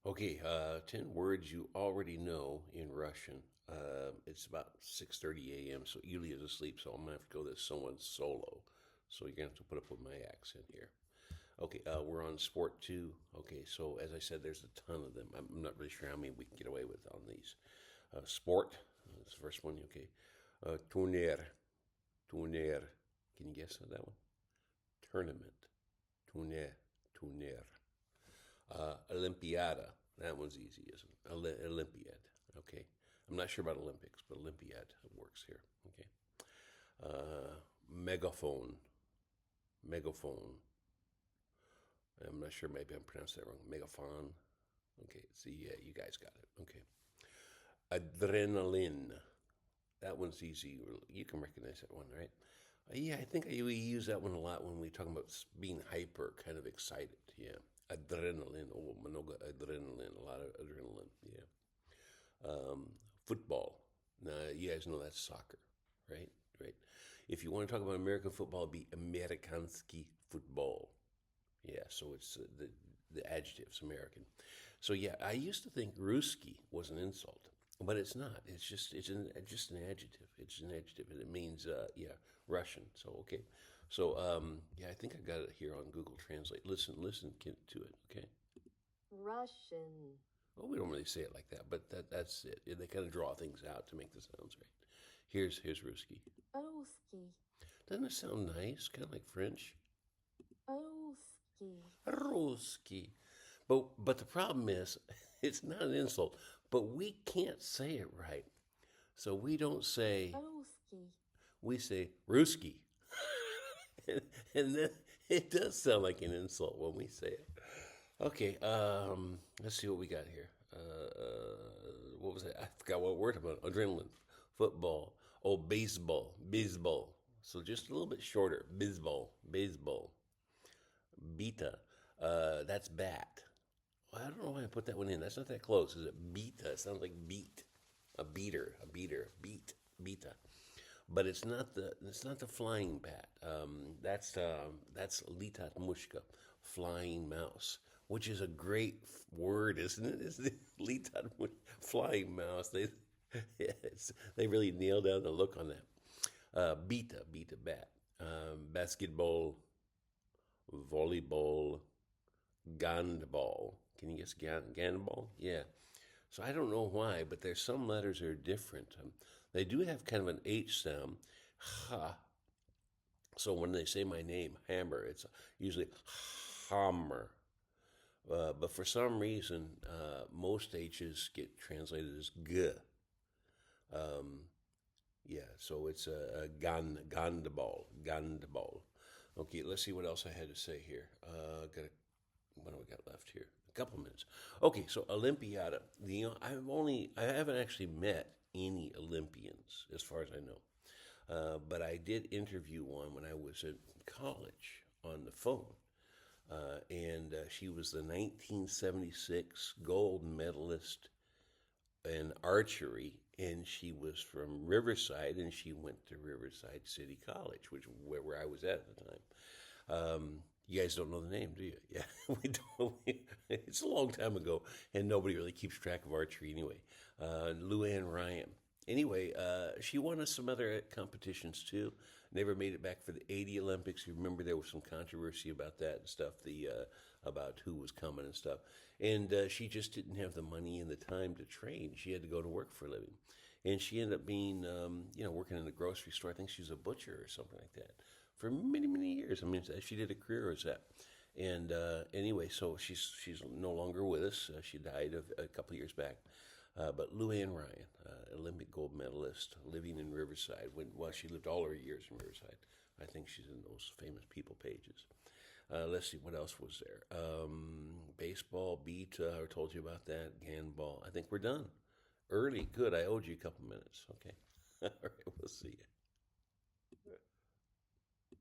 Okay, 10 words you already know in Russian. It's about 6:30 a.m., so Yulia's asleep, so I'm gonna have to go to someone's solo. So you're gonna have to put up with my accent here. Okay, we're on sport two. Okay, so as I said, there's a ton of them. I'm not really sure how many we can get away with on these. Sport, that's the first one. Okay, ТУРНИР, ТУРНИР. Can you guess that one? Tournament, ТУРНИР, ТУРНИР. Olympiada. That one's easy, isn't it? Olympiad. Okay. I'm not sure about Olympics, but Olympiad works here. Okay. Megaphone. Megaphone. I'm not sure. Maybe I'm pronouncing that wrong. Megaphone. Okay. See, yeah, you guys got it. Okay. Adrenaline. That one's easy. You can recognize that one, right? Yeah, I think we use that one a lot when we talk about being hyper, kind of excited. Yeah. Adrenaline, oh, много adrenaline, a lot of adrenaline, yeah. Football. Now, you guys know that's soccer, right? Right. If you want to talk about American football, it'd be Amerikanski football. Yeah, so it's the adjective's American. So yeah, I used to think Ruski was an insult, but it's not. It's just an adjective. It's an adjective, and it means yeah, Russian. So okay. So, yeah, I think I got it here on Google Translate. Listen to it, okay? Russian. Well, we don't really say it like that, but that's it. They kind of draw things out to make the sounds right. Here's Ruski. Русский. Doesn't it sound nice? Kind of like French. Русский. Ruski. But the problem is, it's not an insult, but we can't say it right. So we don't say, Русский. we say Ruski. And then it does sound like an insult when we say it. Okay, let's see what we got here. What was that? I forgot what word about adrenaline. Football. Oh, baseball. Baseball. So just a little bit shorter. Baseball. Baseball. BITA. That's bat. Well, I don't know why I put that one in. That's not that close. Is it BITA? It sounds like beat. A beater. Beat. BITA. But it's not the flying bat. That's litat mushka, flying mouse, which is a great word, isn't it? Isn't it? Litat flying mouse. They really nailed down the look on that. Beta bat. Basketball, volleyball, gandball. Can you guess gandball? Yeah. So I don't know why, but there's some letters that are different. They do have kind of an H sound, ha. So when they say my name, Hammer, it's usually Hammer. But for some reason, most H's get translated as G. Yeah, so it's a gandball. Okay, let's see what else I had to say here. What do we got left here? A couple minutes. Okay, so Olympiada. I haven't actually met any Olympians as far as I know, but I did interview one when I was in college on the phone, and she was the 1976 gold medalist in archery, and she was from Riverside, and she went to Riverside City College, which where I was at the time. You guys don't know the name, do you? Yeah, we don't. It's a long time ago, and nobody really keeps track of archery anyway. Luann Ryan. Anyway, she won us some other competitions too. Never made it back for the '80 Olympics. You remember there was some controversy about that and stuff, about who was coming and stuff. And she just didn't have the money and the time to train. She had to go to work for a living. And she ended up being, working in the grocery store. I think she was a butcher or something like that for many, many years. I mean, she did a career as that. And anyway, so she's no longer with us. She died a couple years back. But Luann Ryan, Olympic gold medalist, living in Riverside. She lived all her years in Riverside. I think she's in those famous people pages. Let's see, what else was there? Baseball, BETA, I told you about that. Handball. I think we're done. Early, good. I owed you a couple minutes. Okay. All right, we'll see you.